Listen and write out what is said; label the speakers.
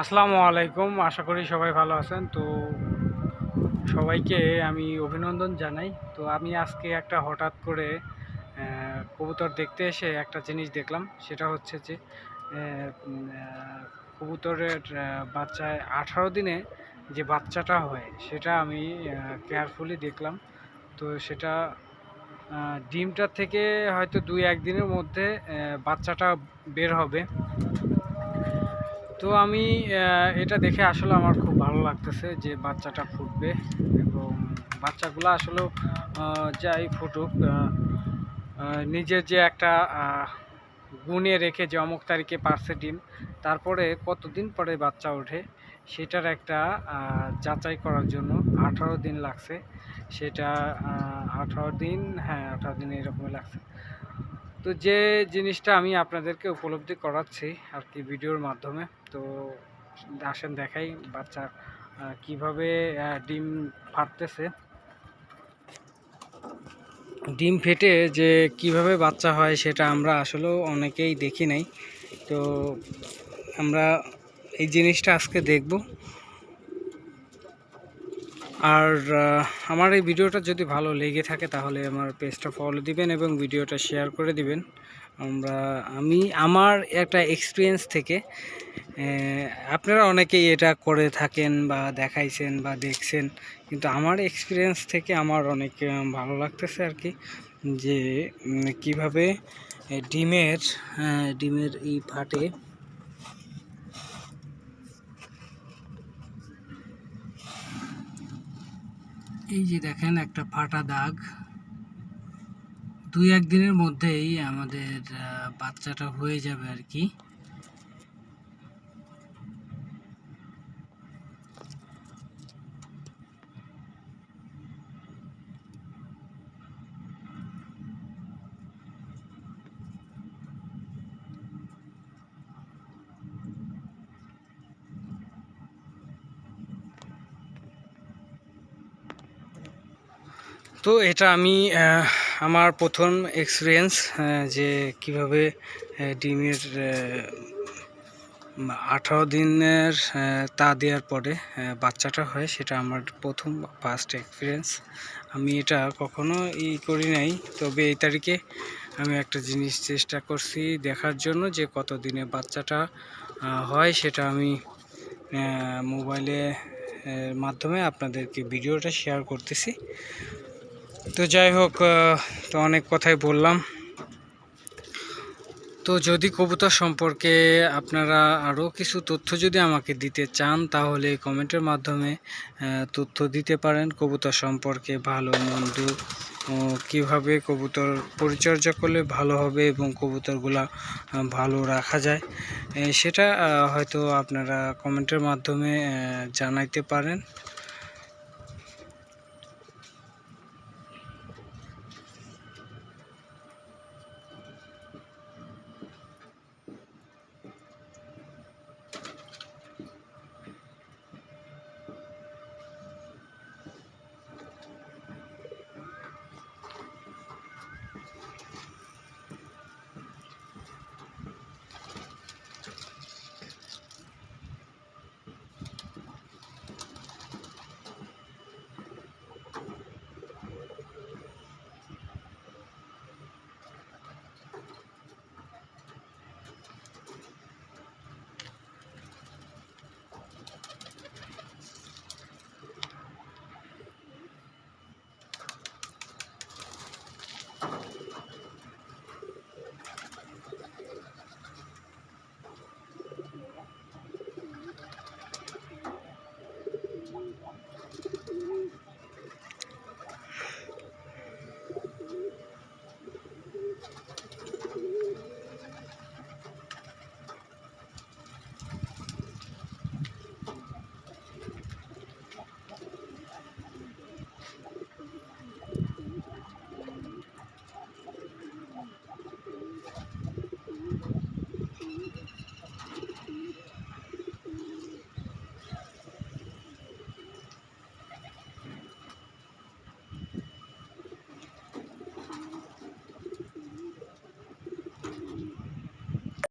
Speaker 1: আসসালামু আলাইকুম। আশা করি সবাই ভালো আছেন। তো সবাইকে আমি অভিনন্দন জানাই। তো আমি আজকে একটা হঠাৎ করে কবুতর দেখতে এসে একটা জিনিস দেখলাম। সেটা হচ্ছে যে কবুতরের বাচ্চায় 18 দিনে যে বাচ্চাটা হয় সেটা আমি কেয়ারফুলি দেখলাম। তো সেটা ডিমটা থেকে হয়তো 2-1 দিনের মধ্যে বাচ্চাটা বের হবে। তো আমি এটা দেখে আসলে আমার খুব ভালো লাগতেছে যে বাচ্চাটা ফুটবে এবং বাচ্চাগুলো আসলেও যাই ফুটুক, নিজের যে একটা গুণে রেখে যে অমুক তারিখে পারছে ডিম, তারপরে কতদিন পরে বাচ্চা ওঠে সেটার একটা যাচাই করার জন্য 18 দিন লাগছে। সেটা 18 দিন, হ্যাঁ 18 দিন এরকমই লাগছে। তো যে জিনিসটা আমি আপনাদেরকে উপলব্ধি করাচ্ছি আর কি ভিডিওর মাধ্যমে, তো আসেন দেখাই বাচ্চা কিভাবে ডিম ফাটতেছে। ডিম ফেটে যে কিভাবে বাচ্চা হয় সেটা আমরা আসলেও অনেকেই দেখি নাই। তো আমরা এই জিনিসটা আজকে দেখব। আর আমার এই ভিডিওটা যদি ভালো লেগে থাকে তাহলে আমার পেজটা ফলো দিবেন এবং ভিডিওটা শেয়ার করে দিবেন। আমি আমার একটা এক্সপিরিয়েন্স থেকে, আপনারা অনেকেই এটা করে থাকেন বা দেখাইছেন বা দেখছেন, কিন্তু আমার এক্সপিরিয়েন্স থেকে আমার অনেক ভালো লাগতেছে আর কি, যে কিভাবে ডিমের এই ফাটে এই যে দেখেন একটা ফাটা দাগ। 2-1 দিনের মধ্যেই আমাদের বাচ্চাটা হয়ে যাবে আর কি। তো এটা আমি আমার প্রথম এক্সপিরিয়েন্স, যে কিভাবে ডিমের 18 দিনের তা দেওয়ার পরে বাচ্চাটা হয়, সেটা আমার প্রথম ফার্স্ট এক্সপিরিয়েন্স। আমি এটা কখনো করি নাই, তবে এই তারিখে আমি একটা জিনিস চেষ্টা করছি দেখার জন্য যে কত দিনে বাচ্চাটা হয়, সেটা আমি মোবাইলে মাধ্যমে আপনাদেরকে ভিডিওটা শেয়ার করতেছি। তো যাই হোক, তো অনেক কথাই বললাম। তো যদি কবুতর সম্পর্কে আপনারা আরও কিছু তথ্য যদি আমাকে দিতে চান তাহলে কমেন্টের মাধ্যমে তথ্য দিতে পারেন কবুতর সম্পর্কে, ভালো মন্দ, কিভাবে কবুতর পরিচর্যা করলে ভালো হবে এবং কবুতরগুলা ভালো রাখা যায়, সেটা হয়তো আপনারা কমেন্টের মাধ্যমে জানাইতে পারেন।